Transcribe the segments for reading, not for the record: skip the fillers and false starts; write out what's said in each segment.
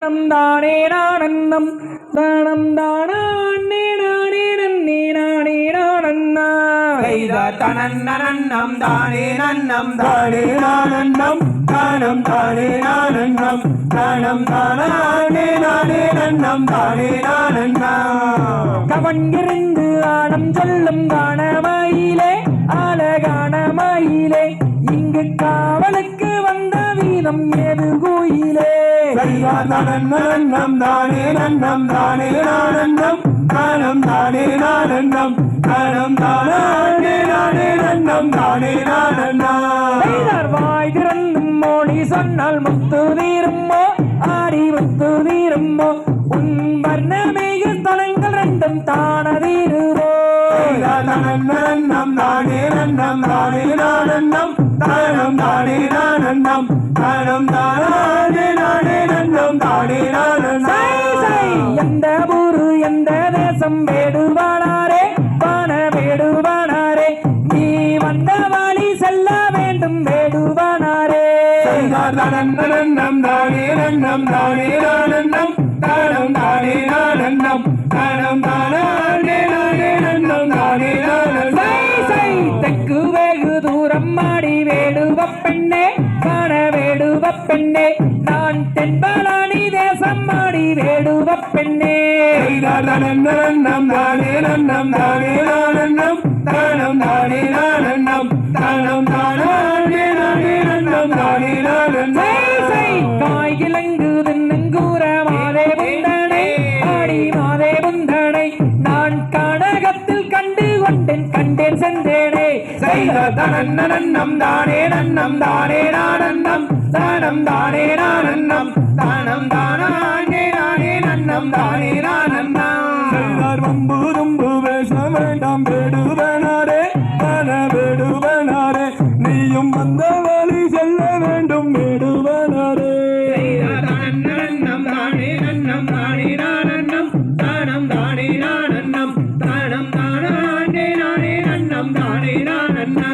தானே நானன்னம் தானம் தானே நானே நன்னே நானே நானன்னா தனன்னம் தானே நன்னம் தானே நானன்னம் தானம் தானே நானன்னம் தானம் தானே நானே நன்னம் தானே நானன்னா கவன்கிருந்து ஆடம் சொல்லும் காணமயிலே ஆலகாணமயிலே இங்கு காவலுக்கு வந்த வீரம் ஏது கோயிலே நன்னம் தானே நன்னம் தானே நானன்னம் தானம் தானே நானன்னம் தானம் தானே நானே நன்னம் தானே நானன்னா வாய் திறந்தும் மொழி சொன்னால் முத்து தீருமோ ஆடி முத்து தீருமோ உன் வர்ணமேக தலங்கள் ரெண்டும் தானதீருமோ நன்னம் தானே நன்னம் தானே நானன்னம் தானம் தானே நானன்னம் தானம் தானே நானே நன்னம் தானே நானன்னா எந்த ஊரு எந்த தேசம் வேடுவானாரே வான வேடுவானாரே நீ வந்த வழி செல்ல வேண்டும் வேடுவானாரே நன்னம் தானே நன்னம் தானே நானன்னம் தானம் தானே நானன்னம் தானம் தானே நானே நன்னம் தானே நானன்னா தெற்கு வெகு தூரம் மாடி வேடுவ பெண்ணே வான வேடுவ பெண்ணே நான் தென்பழனி தேசம் மாடி வேடுவ பெண்ணே நன்னம் தானே நன்னம் தானே நானன்னம் தானம் தானே நானன்னம் தானம் தானே நானே நன்னம் தானே நானன்னா காய்கிழங்கு தின்னங்கூர மாதே புந்தனை ஆடி மாதே புந்தனை நான் கானகத்தில் கண்டு கொண்டேன் கண்டேன் சென்றேனே நன்னம் தானே நன்னம் தானே நானன்னம் தானம் தானே நானன்னம் தானம் தானே நானே நன்னம் தானே நானன்னா வம்பு தும்பு வேஷ வேண்டாம் வேடுவனாரே பண வேடுவனாரே நீயும் வந்த வழி செல்ல வேண்டும் வேடுவனாரே நன்னம் தானே நன்னம் தானே நானன்னம் தானம் தானே நானன்னம் தானம் தானே நானே நன்னம் தானே நானன்னா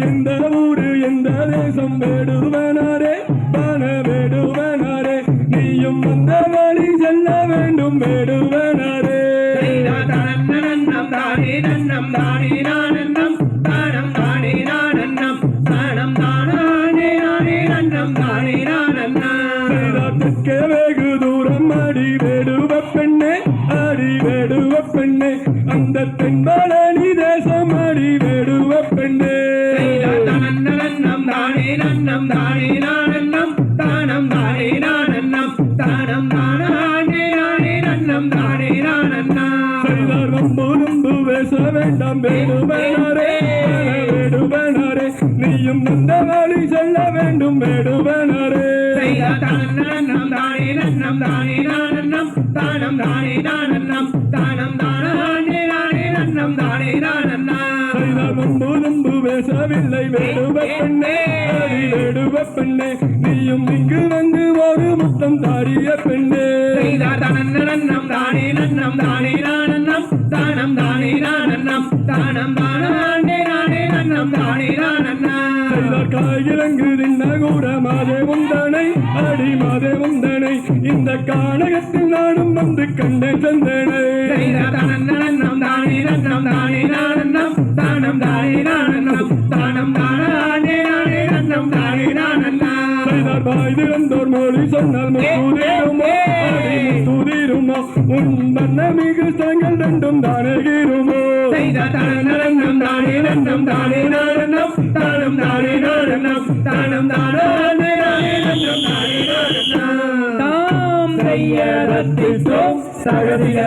எந்த ஊரு எந்த தேசம் வேடுவனாரே பண வேடுவனாரே நீயும் வந்த வழி செல்ல வேண்டும் வேடுவனாரே நன்னம் தானே நன்னம் தானே நானன்னம் தானம் தானே நானன்னம் தானம் தானே நானே நன்னம் தானே நானன்னா தெற்கே வெகு தூரம் ஆடி வேடுவ பெண்ணே ஆடி வேடுவ பெண்ணே அந்த தென்பழனி தேசம் ஆடி வேடுவ பெண்ணே நன்னம் தானே நன்னம் தானே நானன்னம் தானம் தானே நானன்னம் தானம் தானே நானே நன்னம் தானே நானன்னா நம்பு வேச வேண்டாம் வேடுவனாரே வேடுவனாரே நீயும் நந்த வழி செல்ல வேண்டும் வேடுவனாரே நன்னம் தானே நன்னம் தானே நானன்னம் தானம் தானே நானன்னம் தானம் தானே நானே நன்னம் தானே நானன்னா நம்பு வேசவில்லை வேடுவ பெண்ணே ஆடி வேடுவ பெண்ணே நீயும் இங்கு வந்து ஒரு முத்தம் தாரிய பெண்ணே நன்னம் தானே நன்னம் தானே நானன்னம் தானம் தானே நானன்னம் தானம் தானே நானே நன்னம் தானே நானன்னா காயிலங்கு தின்ன கூட மாதே முந்தனை ஆடி மாதே முந்தனை இந்த கானகத்தில் நானும் வந்து கண்டேன் சென்றனை நன்னம் தானே நன்னம் தானே நானன்னம் தானம் தானே நானன்னம் தானம் தானே நானே நன்னம் தானே நானன்னா வாய் திறந்தோர் மொழி சொன்னால் முத்துதீருமோ ஆடி முத்துதீருமோ உன் வண்ண மிகு தங்கள் ரெண்டும் தானே கீருமோ நன்னம் தானே நன்னம் தானே நானன்னம் தானம் தானே நானன்னம் தானம் தானே நானே நன்னம் தானே நானன்னா தாம் தையரத்தில் சோம் சகதில